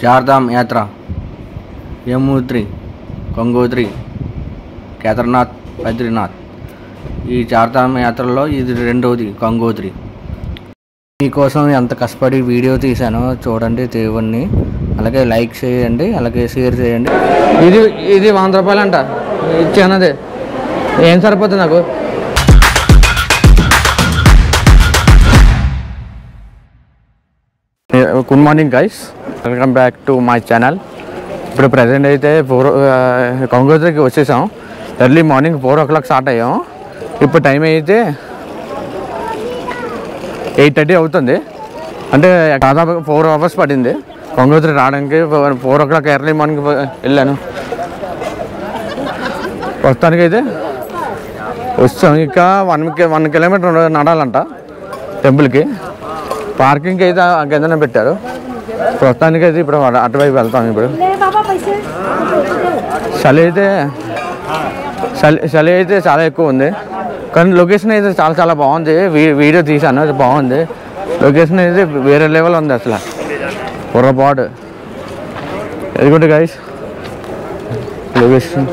చార్ధామ్ యాత్ర యమునోత్రి, గంగోత్రి, కేదార్నాథ్, బద్రీనాథ్. ఈ చార్ధామ్ యాత్రలో ఇది రెండవది గంగోత్రి. మీకోసం ఎంత కష్టపడి వీడియో తీశానో చూడండి దేవుణ్ణి. అలాగే లైక్ చేయండి, అలాగే షేర్ చేయండి. ఇది 100 రూపాయలు అంట ఇచ్చానది. ఏం సరిపోతుంది నాకు? Good morning guys, welcome back to my channel. ఇప్పుడు ప్రజెంట్ అయితే గంగోత్రికి వచ్చేసాం. ఎర్లీ మార్నింగ్ 4 o'clock స్టార్ట్ అయ్యాం. ఇప్పుడు టైం అయితే 8:30 అవుతుంది. అంటే దాదాపు 4 hours పడింది గంగోత్రి రావడానికి. 4 o'clock ఎర్లీ మార్నింగ్ వెళ్ళాను. ప్రస్తుతానికి అయితే వచ్చాం. ఇంకా 1 kilometer నడాలంట టెంపుల్కి. పార్కింగ్కి అయితే కిందనే పెట్టారు. ప్రస్తుతానికి అయితే ఇప్పుడు అటువైపు వెళ్తాం. ఇప్పుడు చలి అయితే చాలా ఎక్కువ ఉంది, కానీ లొకేషన్ అయితే చాలా బాగుంది. వీడియో తీశాను, అది బాగుంది. లొకేషన్ అయితే వేరే లెవెల్ ఉంది అసలు, పొరపాటు. ఎదుగుంటే గైస్ లొకేషన్.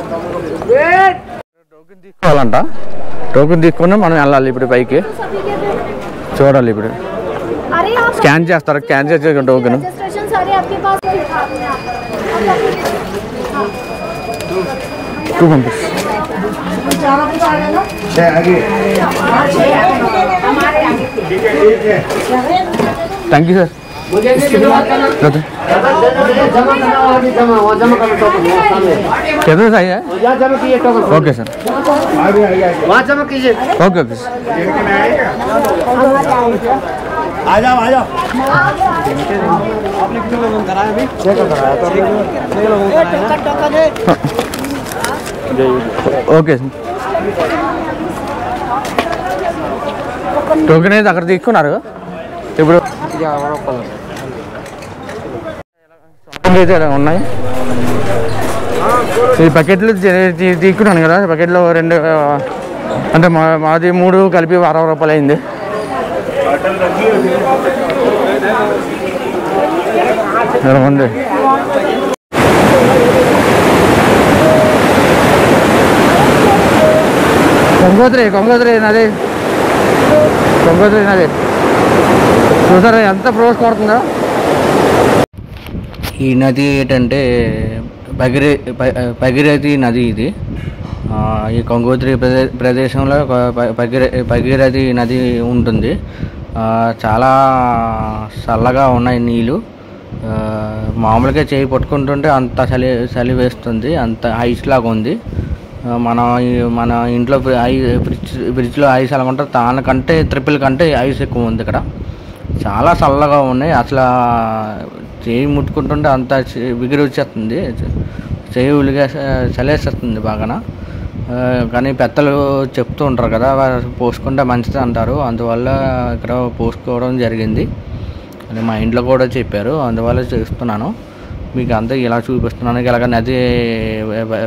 టోకెన్ తీసుకోవాలంట. టోకెన్ తీసుకుని మనం వెళ్ళాలి ఇప్పుడు పైకి. చూడాలి ఇప్పుడు స్కాన్ చేస్తారు. స్కాన్ చేసే టోకెన్ థ్యాంక్ యూ సార్. कितना सही है? Okay sir, okay okay sir. आ जाओ आ जाओ. आपने कितने लोगों को कराया? अभी 6 को कराया. तो 6 लोगों को कराया. Okay sir. టోకెన్ అయితే అక్కడ తీసుకున్నారు. ఇప్పుడు అయితే ఉన్నాయి. ఈ ప్యాకెట్లు తీసుకున్నాను కదా. ప్యాకెట్లో 2 అంటే మాది 3 కలిపి 60 రూపాయలు అయింది. ఉంది గంగోత్రి నది. చూసారా ఎంత ప్రోస్ కొడుతుందో. ఈ నది ఏంటంటే భగీరథి నది. ఇది ఈ గంగోత్రి ప్రదేశంలో భగీరథి నది ఉంటుంది. చాలా చల్లగా ఉన్నాయి నీళ్ళు. మామూలుగా చేయి పట్టుకుంటుంటే అంత చలి వేస్తుంది, అంత ఐస్ లాగా ఉంది. మన ఇంట్లో ఫ్రిడ్జ్లో ఐస్ ఎలా ఉంటుంది దానికంటే ట్రిపుల్ కంటే ఐస్ ఎక్కువ ఉంది ఇక్కడ. చాలా చల్లగా ఉన్నాయి. అసలు చేయి ముట్టుకుంటుంటే అంత బిగిరి వచ్చేస్తుంది, చేయి ఉలిగా చలేసేస్తుంది బాగా. కానీ పెద్దలు చెప్తూ ఉంటారు కదా, పోసుకుంటే మంచిది అంటారు. అందువల్ల ఇక్కడ పోసుకోవడం జరిగింది. అది మా ఇంట్లో కూడా చెప్పారు, అందువల్ల చేస్తున్నాను. మీకు అంతా ఇలా చూపిస్తున్నాను. ఇలాగ నది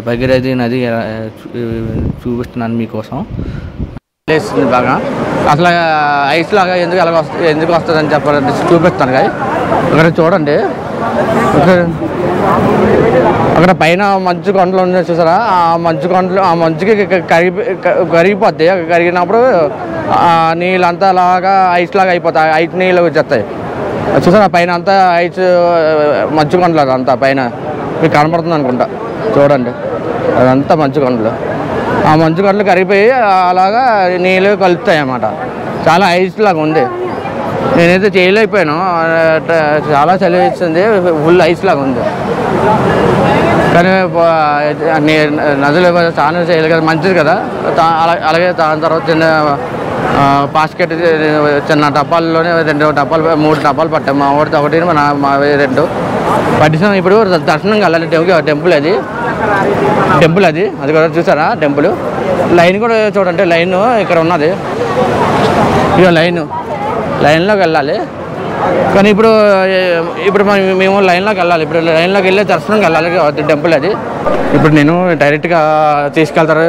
భగీరథి నది చూపిస్తున్నాను మీకోసం. వేస్తుంది బాగా. అసలు ఐస్ లాగా ఎందుకు వస్తుందని చెప్పాలంటే చూపిస్తాను కదా. ఇక్కడ చూడండి, అక్కడ పైన మంచు కొండలు ఉన్నాయి చూసారా. ఆ మంచుకి కరిగిపోతాయి. కరిగినప్పుడు నీళ్ళంతా అలాగా ఐస్ లాగా అయిపోతాయి. ఐస్ నీళ్ళు వచ్చేస్తాయి చూసారా. పైన అంతా ఐస్ మంచు కొండలు. అదంతా పైన మీకు కనపడుతుంది అనుకుంటా. చూడండి, అదంతా మంచు కొండలు. ఆ మంచు కొండలు కరిగిపోయి అలాగా నీళ్ళు కలుస్తాయి అన్నమాట. చాలా ఐస్ లాగా ఉంది. నేనైతే చేయలేకపోయాను, చాలా చలి వేస్తుంది. ఫుల్ ఐస్ లాగా ఉంది. కానీ నదులు స్నానం చేయాలి కదా, మంచిది కదా. అలాగే దాని తర్వాత బాస్కెట్ చిన్న డబ్బాల్లోనే 2 డబ్బాలు 3 డబ్బాలు పట్టాం. మా వాడితో 1, మా 2 పట్టించాం. ఇప్పుడు దర్శనంకి వెళ్ళాలి. టెంపుల్ అది కూడా చూసారా. టెంపుల్ లైన్ కూడా చూడండి. లైన్ ఇక్కడ ఉన్నది. ఇక లైన్లోకి వెళ్ళాలి. కానీ ఇప్పుడు మేము లైన్లోకి వెళ్ళాలి. ఇప్పుడు లైన్లోకి వెళ్ళి దర్శనంకి వెళ్ళాలి టెంపుల్ అది. ఇప్పుడు నేను డైరెక్ట్గా తీసుకెళ్తారు.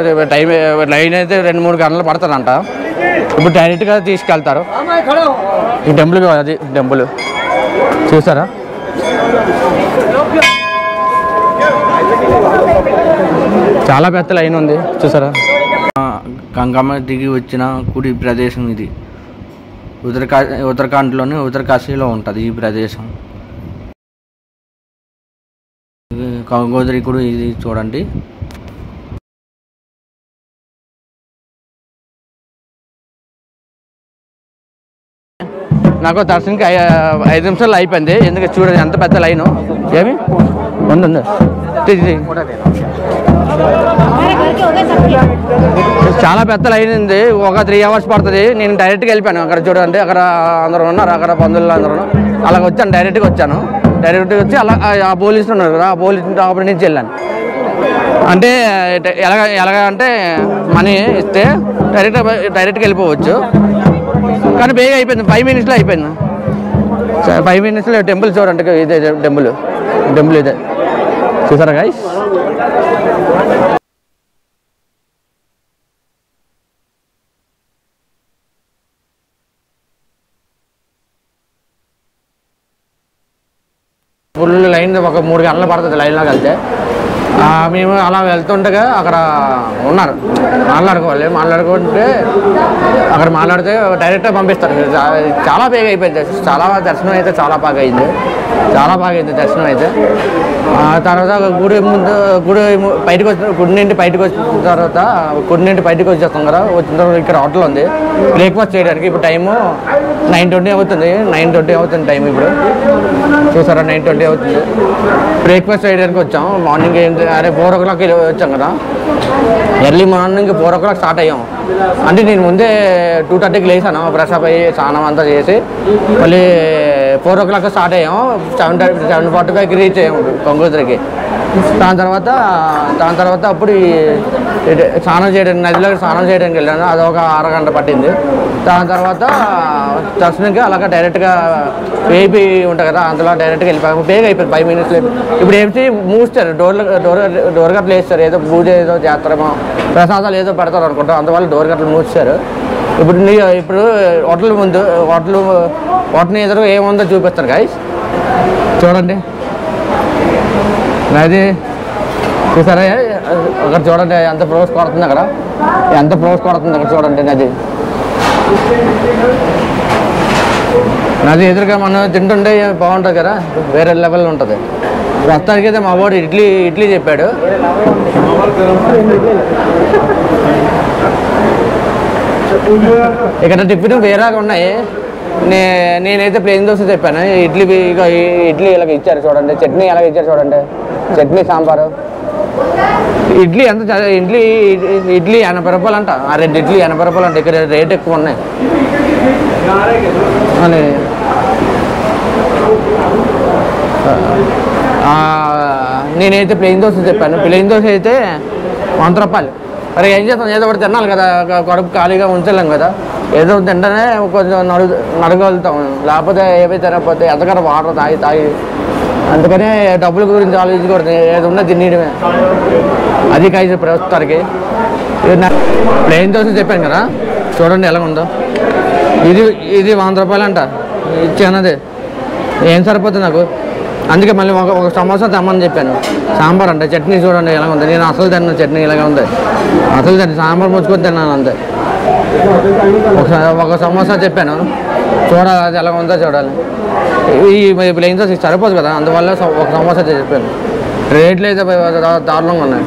లైన్ అయితే 2-3 గంటలు పడుతుందంట. ఇప్పుడు డైరెక్ట్గా తీసుకెళ్తారు ఈ టెంపుల్కి. అది టెంపుల్ చూసారా, చాలా పెద్ద లైన్ ఉంది చూసారా. గంగమ్మ దిగి వచ్చిన కుడి ప్రదేశం ఇది. ఉత్తరాఖండ్లోని ఉత్తరకాశీలో ఉంటుంది ఈ ప్రదేశం. గంగోత్రి కూడా ఇది చూడండి. నాకు దర్శనానికి 5 నిమిషాలు అయిపోయింది. ఎందుకంటే చూడండి ఎంత పెద్ద లైను. ఏమి ఉంది చాలా పెద్ద లైన్ ఉంది. ఒక 3 hours పడుతుంది. నేను డైరెక్ట్గా వెళ్ళిపోయాను. అక్కడ చూడండి అక్కడ అందరూ ఉన్నారు, అక్కడ బంధువులు అందరూ. అలాగ వచ్చాను, డైరెక్ట్గా వచ్చి అలా ఆ పోలీసులు ఉన్నారు కదా, ఆ పోలీసు అప్పటి నుంచి వెళ్ళాను. అంటే ఎలాగంటే మనీ ఇస్తే డైరెక్ట్గా వెళ్ళిపోవచ్చు. కానీ బేగా అయిపోయింది, 5 minutesలో అయిపోయింది. 5 minutesలో టెంపుల్ చూడండి. ఇదే టెంపుల్ ఇదే చూసారా గైస్. ఫుల్ లైన్ ఒక 3 గంటలు పడుతుంది లైన్లోకి వెళ్తే. మేము అలా వెళ్తుండగా అక్కడ ఉన్నారు, మాట్లాడుకుంటే అక్కడ మాట్లాడితే డైరెక్ట్గా పంపిస్తారు. చాలా బాగా అయిపోయింది, చాలా దర్శనం అయితే చాలా బాగా అయింది దర్శనం అయితే. తర్వాత గుడి నుండి బయటకు వచ్చిన తర్వాత వచ్చేస్తాం కదా. వచ్చిన తర్వాత ఇక్కడ హోటల్ ఉంది బ్రేక్ఫాస్ట్ చేయడానికి. ఇప్పుడు టైము 9:20 అవుతుంది టైం ఇప్పుడు చూసారా. 9:20 అవుతుంది. బ్రేక్ఫాస్ట్ చేయడానికి వచ్చాం. మార్నింగ్ 4 o'clock వచ్చాం కదా. ఎర్లీ మార్నింగ్ 4 o'clock స్టార్ట్ అయ్యాం. అంటే నేను ముందే 2:30కి లేసాను, ఫ్రెష్ అప్ అయ్యి స్నానం అంతా చేసి మళ్ళీ 4 o'clock స్టార్ట్ అయ్యాం. 7:45కి రీచ్ అయ్యాము గంగోత్రికి. దాని తర్వాత అప్పుడు స్నానం చేయడానికి నదిలో స్నానం చేయడానికి వెళ్ళాను. అదొక 6 గంట పట్టింది. దాని తర్వాత దర్శనంకి అలాగా డైరెక్ట్గా వేపి ఉంటుంది కదా, అందులో డైరెక్ట్గా వెళ్ళిపోయాము. బేగా అయిపోయింది 5 minutesలో. ఇప్పుడు ఏమిటి మూస్తారు, డోర్ గట్లు వేస్తారు. ఏదో పూజ ఏదో జాతరమో ప్రసాదాలు ఏదో పెడతారు అనుకుంటాం, అందువల్ల డోర్ గట్లు మూస్తారు. ఇప్పుడు హోటల్ ఎదురు ఏముందో చూపిస్తారు గైస్. చూడండి అది చూసారా. అక్కడ చూడండి ఎంత ఫ్లోర్స్ కొడుతుంది, అక్కడ చూడండి నది ఎదురుగా మనం తింటుంటే బాగుంటుంది కదా, వేరే లెవెల్ ఉంటుంది. ప్రస్తుతానికి అయితే మా వాడు ఇడ్లీ చెప్పాడు. ఇక్కడ టిఫిన్ వేరేగా ఉన్నాయి. నేనైతే ప్లేన్ దోశ చెప్పాను. ఇడ్లీ ఇలాగ ఇచ్చారు చూడండి. చట్నీ ఎలాగ ఇచ్చారు చూడండి. చట్నీ సాంబారు. ఇడ్లీ 80 రూపాయలు అంట. ఆ 2 ఇడ్లీ 80 రూపాయలు అంట. ఇక్కడ రేట్ ఎక్కువ ఉన్నాయి. నేనైతే ప్లేన్ దోశ చెప్పాను. ప్లేన్ దోశ అయితే 100 రూపాయలు. మరి ఏం చేస్తాం, ఏదో ఒకటి తినాలి కదా, కడుపు ఖాళీగా ఉంచలేం కదా. ఏదో తింటేనే కొంచెం నడగలుగుతాం. లేకపోతే ఏవైతే తినకపోతే ఎంతకన్నా వాటర్ తాగి అందుకనే డబ్బుల గురించి ఆలోచించకూడదు, ఏది ఉన్నా తినేయడమే. అది కాదు ప్రస్తుతానికి. ప్లేన్ దోశ చెప్పాను కదా, చూడండి ఎలా ఉందో. ఇది 100 రూపాయలు అంట. ఇచ్చానది ఏం సరిపోతుంది నాకు. అందుకే మళ్ళీ ఒక సమోసా తెమ్మని చెప్పాను. సాంబార్ అంటే చట్నీ చూడండి ఎలా ఉంది. నేను అసలు తిన్నాను చట్నీ ఇలాగే ఉంది. సాంబార్ ముచ్చుకొని తిన్నాను అంతే. ఒక సమోసా చెప్పాను, చూడాలి అది ఎలా ఉందో చూడాలి. ఈ ప్లేన్ దోశ సరిపోదు కదా, అందువల్ల ఒక సమోసా చెప్పాను. రేట్లు అయితే దారుణంగా ఉన్నాయి.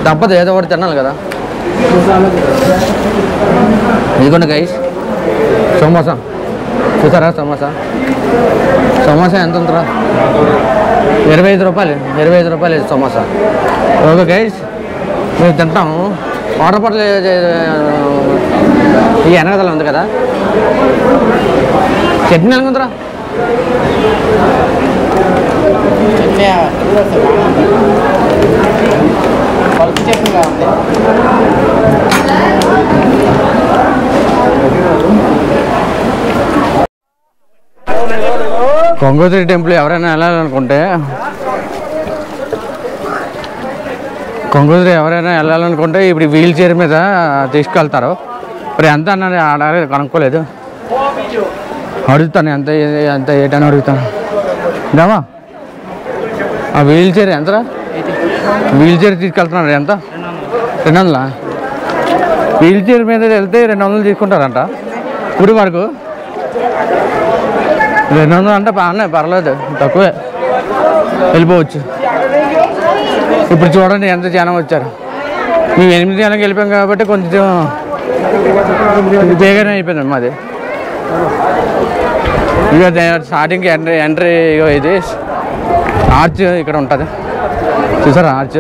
తప్పదు, ఏదో ఒకటి తినాలి కదా. ఇదిగోండి గైస్ సమోసా చూసారా. సమోసా ఎంత ఉంటుందా? 25 రూపాయలు సమోసా. ఓకే గైస్, మేము తింటాము. వాటర్ బాటిల్ ఈ వెనకదల ఉంది కదా. చట్నీ ఎలా ఉందిరా? గంగోత్రి టెంపుల్ ఎవరైనా వెళ్ళాలనుకుంటే ఇప్పుడు వీల్ చైర్ మీద తీసుకెళ్తారు. మరి ఎంత అన్నది ఆడ కనుక్కోలేదు. అడుగుతాను ఎంత ఎంత ఏటని అడుగుతాను. రామా ఆ వీల్ చైర్ ఎంతరా? వీల్ చైర్ తీసుకెళ్తున్నాడు ఎంత? 200. వీల్ చైర్ మీద వెళ్తే 200 తీసుకుంటారంట. ఇప్పుడు వరకు 200 అంటే బాగానే పర్లేదు, తక్కువే వెళ్ళిపోవచ్చు. ఇప్పుడు చూడండి ఎంత జనం వచ్చారు. మేము 8 జనానికి వెళ్ళిపోయాం కాబట్టి కొంచెం బేగానే అయిపోయింది మాది. ఇక స్టార్టింగ్కి ఎంట్రీ ఇది ఆర్చ్ ఇక్కడ ఉంటుంది చూసారా? ఆర్చ్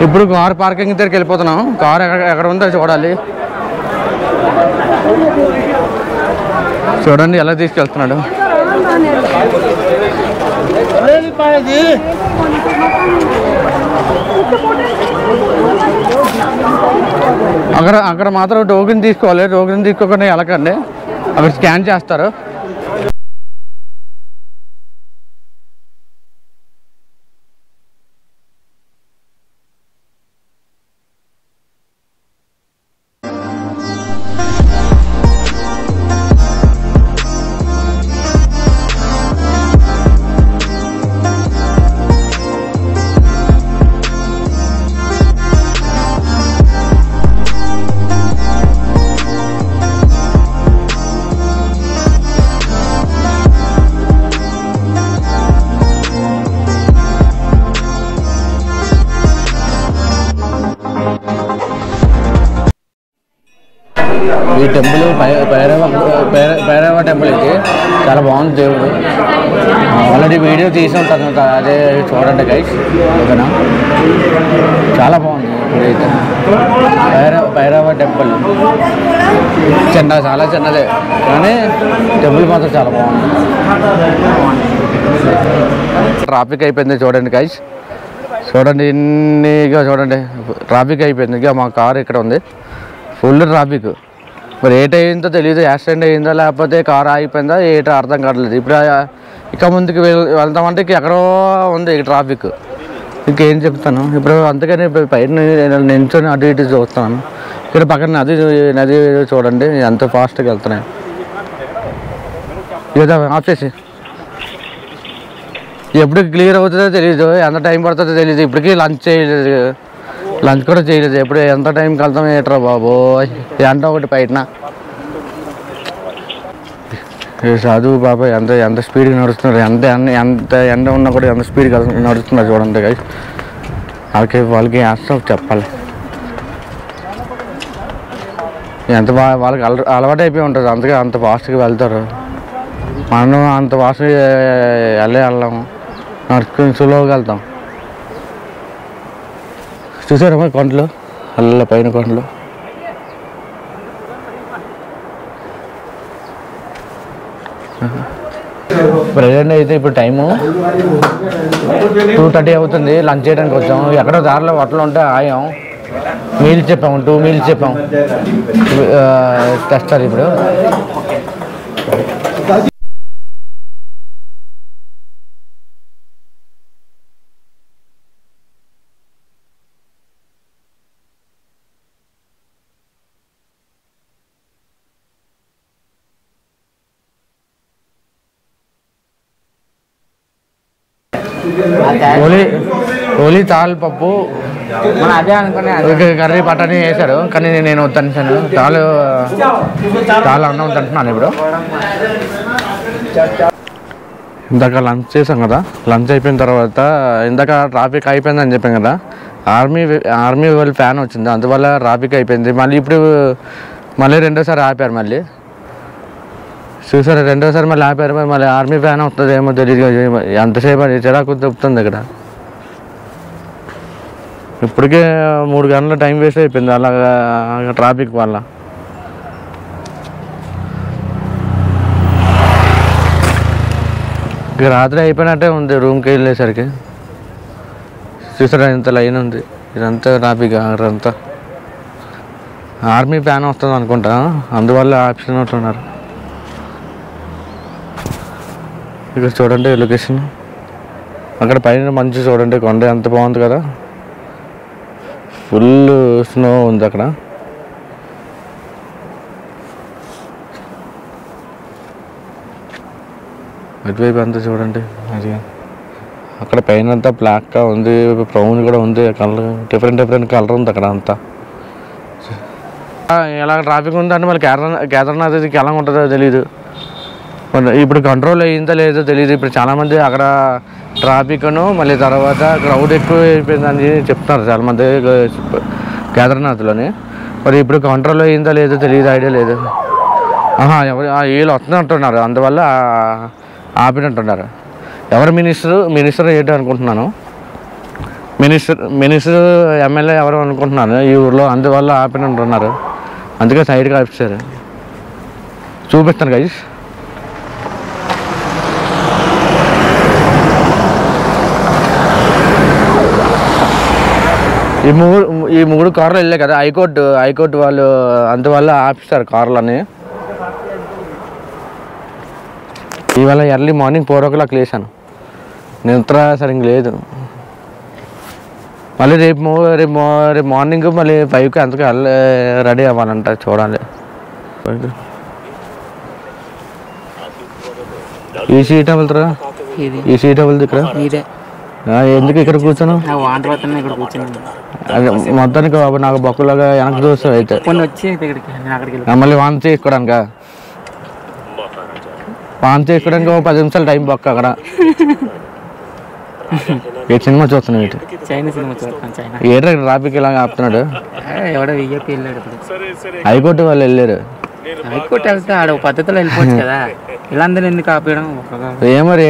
ఇప్పుడు కార్ పార్కింగ్ దగ్గరికి వెళ్ళిపోతున్నాం. కార్ ఎక్కడ ఉందో చూడాలి. చూడండి ఎలా తీసుకెళ్తున్నాడు. అక్కడ మాత్రం టోకెన్ తీసుకోవాలి. టోకెన్ తీసుకోకుండా వెళ్ళకండి, అక్కడ స్కాన్ చేస్తారు. ఈ టెంపుల్ భైరవ టెంపుల్ ఇది చాలా బాగుంది. దేవుడు ఆల్రెడీ వీడియో తీసి ఉంటాను, అదే చూడండి గైస్. ఓకేనా? చాలా బాగుంది ఇప్పుడైతే భైరవ టెంపుల్. చాలా చిన్నదే కానీ టెంపుల్ మాత్రం చాలా బాగుంది. ట్రాఫిక్ అయిపోయింది చూడండి గైస్. చూడండి ఇన్నిగా చూడండి ట్రాఫిక్ అయిపోయింది. ఇక మా కారు ఇక్కడ ఉంది, ఫుల్ ట్రాఫిక్. మరి ఏట అయిందో తెలియదు, యాక్సిడెంట్ అయిందో లేకపోతే కారు ఆగిపోయిందో ఏటో అర్థం కావట్లేదు. ఇప్పుడు ఇక ముందుకు వెళ్తామంటే ఎక్కడో ఉంది ట్రాఫిక్. ఇంకేం చెప్తాను ఇప్పుడు. అందుకని పైన నించొని అటు ఇటు చూస్తున్నాను. ఇక్కడ పక్కన నది చూడండి ఎంత ఫాస్ట్గా వెళ్తున్నాయి. ఇక ఆఫ్ చేసి ఎప్పుడు క్లియర్ అవుతుందో తెలియదు, ఎంత టైం పడుతుందో తెలియదు. ఇప్పటికీ లంచ్ కూడా చేయలేదు. ఎప్పుడు ఎంత టైంకి వెళ్తాం ఏట్రా బాబు. ఎండ ఒకటి బయటన చదువు బాబా ఎంత స్పీడ్గా నడుస్తున్నారు. ఎంత ఎండ ఉన్నా కూడా ఎంత స్పీడ్గా నడుస్తున్నారు చూడండి గైస్. వాళ్ళకి అసలు చెప్పాలి ఎంత బాగా వాళ్ళకి అలవాటు అయిపోయి ఉంటుంది, అందుకే అంత ఫాస్ట్గా వెళ్తారు. మనం అంత ఫాస్ట్గా వెళ్ళాము, నడుచుకుని సులువుగా వెళ్తాం. చూసారమ్మా కొండలు, అల్ల పైన కొండలు. ప్రజెంట్ అయితే ఇప్పుడు టైము 2:30 అవుతుంది. లంచ్ చేయడానికి వచ్చాము. ఎక్కడో దారిలో హోటల్ ఉంటే ఆయాం. మీల్స్ చెప్పాము, 2 మీల్స్ చెప్పాము. తెస్తారు ఇప్పుడు. ఓలీ తాల్ పప్పు అదే అనుకునే కర్రీ పట్టని వేశారు, కానీ నేను వద్దనిసాను. చాలా అన్నం తింటున్నాను ఇప్పుడు. ఇందాక లంచ్ చేసాం కదా, లంచ్ అయిపోయిన తర్వాత ఇందాక ట్రాఫిక్ అయిపోయిందని చెప్పాం కదా, ఆర్మీ వాళ్ళ ఫ్యాన్ వచ్చింది, అందువల్ల ట్రాఫిక్ అయిపోయింది. మళ్ళీ ఇప్పుడు రెండోసారి ఆపారు. మళ్ళీ చూసారా, రెండోసారి మళ్ళీ ఆపారు. మళ్ళీ ఆర్మీ ఫ్యాన్ వస్తుంది ఏమో తెలియదు. ఎంతసేపు అది చిరాకు చెప్తుంది ఇక్కడ. ఇప్పటికే 3 గంటల టైం వేస్ట్ అయిపోయింది అలాగా ట్రాఫిక్ వల్ల. ఇక రాత్రి అయిపోయినట్టే ఉంది రూమ్కి వెళ్ళేసరికి. చూసారా ఇంత లైన్ ఉంది, ఇదంతా ట్రాఫిక్. అక్కడంతా ఆర్మీ ఫ్యాన్ వస్తుంది అనుకుంటా, అందువల్ల ఆప్షన్ ఉంటున్నారు. ఇక్కడ చూడండి లొకేషన్. అక్కడ పైన మంచి చూడండి, కొండ ఎంత బాగుంది కదా, ఫుల్ స్నో ఉంది అక్కడ. అటువైపు అంతా చూడండి, అది అక్కడ పైన అంతా బ్లాక్గా ఉంది, బ్రౌన్ కూడా ఉంది, కలర్ డిఫరెంట్ కలర్ ఉంది అక్కడ అంతా. ఎలా ట్రాఫిక్ ఉందంటే మళ్ళీ కేదార్నాథ్కి ఎలా ఉంటుందో తెలీదు, ఇప్పుడు కంట్రోల్ అయ్యిందో లేదో తెలియదు. ఇప్పుడు చాలామంది అక్కడ ట్రాఫిక్ను మళ్ళీ తర్వాత క్రౌడ్ ఎక్కువ అయిపోయిందని చెప్తున్నారు చాలామంది కేదార్నాథ్లోని. మరి ఇప్పుడు కంట్రోల్ అయ్యిందో లేదో తెలియదు, ఐడియా లేదు. వీళ్ళు వస్తున్నట్టున్నారు, అందువల్ల ఆపినట్టున్నారు. ఎవరు మినిస్టర్ ఏంటో అనుకుంటున్నాను, మినిస్టర్ ఎమ్మెల్యే ఎవరు అనుకుంటున్నాను ఈ ఊర్లో, అందువల్ల ఆపినట్టున్నారు. అందుకే సైడ్గా ఆపిస్తారు. చూపిస్తాను గైస్. ఈ మూడు కార్లు వెళ్ళాయి కదా హైకోర్టు వాళ్ళు, అందువల్ల ఆపిస్తారు కార్లని. ఇవాళ ఎర్లీ మార్నింగ్ 4 o'clock లేచాను, నిద్ర సరిగ్గా లేదు. మళ్ళీ రేపు మార్నింగ్ మళ్ళీ 5కి అంతకు రెడీ అవ్వాలంట, చూడాలి. ఈ సీట్ వెళ్తారా, ఈ సీట్ వెళ్తుంది ఇక్కడ. ఎందుకు ఇక్కడ కూర్చోను, అదే మొత్తానికి నాకు బొక్కలాగా వెనక్కి చూస్తావు అయితే. మళ్ళీ వాంతి చేసుకోవడానికా, వాంతి చేసుకోవడానికి 10 నిమిషాలు టైం బొక్క అక్కడ. ఏ సినిమా చూస్తున్నావు ఇటు, ఏదో ట్రాఫిక్ ఇలాగ ఆపుతున్నాడు. హైకోర్టు వాళ్ళు వెళ్ళారు, హైకోర్టు వెళ్తే ఆడ పద్ధతిలో వెళ్ళిపోవచ్చు కదా, ఇలా అందరూ ఎందుకు ఆపేయడం. ఏమో మరి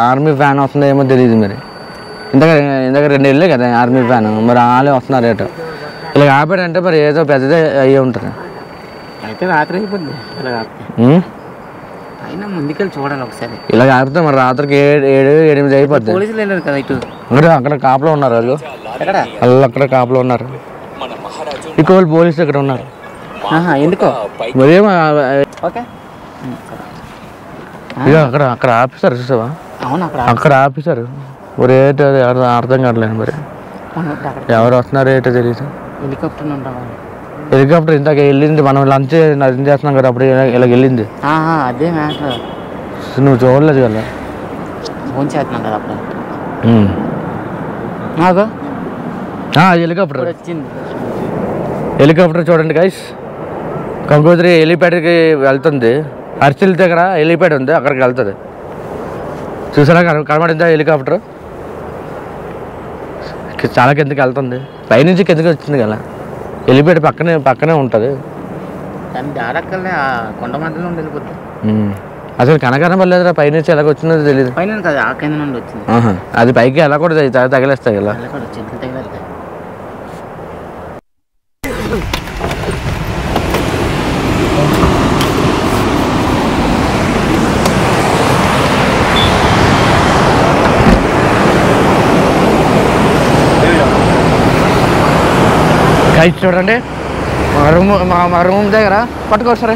ఆర్మీ ఫ్యాన్ వస్తుందో ఏమో తెలియదు. మరి ఇందాక 2 వెళ్ళే కదా ఆర్మీ ఫ్యాన్, మరి వాళ్ళే వస్తున్నారు ఏటో. ఇలా ఆపాడంటే మరి ఏదో పెద్దదే అయ్యే ఉంటుంది. అయితే రాత్రి అయిపోద్ది ఇలా ఆపితే, అయినా ముందుకెళ్ళి చూడాలి ఒకసారి. ఇలా ఆపితే మరి రాత్రికి 7, 8 అయిపోద్ది. పోలీసులు వెళ్ళారు కదా ఇటు, అక్కడ కాపులో ఉన్నారు వాళ్ళు, అక్కడ కాపులో ఉన్నారు. ఇక్కడ వాళ్ళు పోలీసులు ఇక్కడ ఉన్నారు. ఎందుకో మరేమో ఓకే. ఇక అక్కడ ఆఫీసర్ చూసావా, అక్కడ ఆఫీసర్ రేట్ అర్థం కావట్లేదు. మరి ఎవరు వస్తున్నారు ఏంటో తెలియదు. హెలికాప్టర్ ఇందాక వెళ్ళింది, మనం లంచ్ చేస్తున్నాం కదా అప్పుడు ఇలా వెళ్ళింది. అదే మ్యాటర్, నువ్వు చూడలేదు కదా, ఫోన్ చేస్తున్నాం కదా అప్పుడు. హెలికాప్టర్ చూడండి గైస్, గంగోత్రి హెలిప్యాడ్కి వెళ్తుంది. అర్చిల్ దగ్గర హెలిప్యాడ్ ఉంది, అక్కడికి వెళ్తుంది. చూసారా కనబడిందా హెలికాప్టర్, చాలా కిందకి వెళ్తుంది. పైనుంచి కిందకి వచ్చింది కదా, హెలిప్యాడ్ పక్కనే ఉంటుంది. కొండ మధ్యలో వెళ్ళిపోతుంది. అసలు కనబడలేదురా, పైనుంచి ఎలాగ వచ్చిందో తెలియదు. అది పైకి ఎలా కూడా తగిలేస్తాయి కదా. గైస్ చూడండి, మా రూమ్ దగ్గర పట్టుకోవచ్చారు,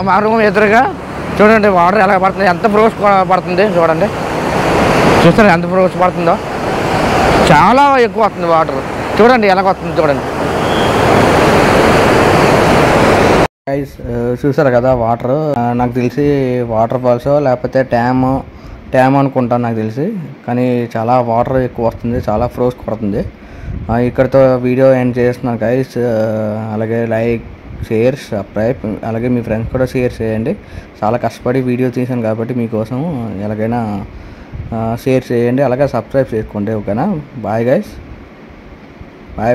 మా రూమ్ ఎదురుగా చూడండి వాటర్ ఎలా పడుతుంది, ఎంత ఫ్రోస్ పడుతుంది చూడండి. చూస్తారు ఎంత ఫ్రోస్ పడుతుందో, చాలా ఎక్కువ వస్తుంది వాటర్. చూడండి ఎలాగ వస్తుంది చూడండి గైస్. చూసారు కదా వాటర్, నాకు తెలిసి వాటర్ ఫాల్స్ లేకపోతే ట్యామ్ అనుకుంటాను నాకు తెలిసి, కానీ చాలా వాటర్ ఎక్కువ వస్తుంది, చాలా ఫ్రోస్ పడుతుంది. ఇక్కడితో వీడియో ఎండ్ చేస్తున్నాను గైస్. అలాగే లైక్, షేర్, సబ్స్క్రైబ్, అలాగే మీ ఫ్రెండ్స్ కూడా షేర్ చేయండి. చాలా కష్టపడి వీడియో తీసాను కాబట్టి మీకోసం ఎలాగైనా షేర్ చేయండి, అలాగే సబ్స్క్రైబ్ చేసుకోండి. ఓకేనా, బాయ్ గైస్, బాయ్.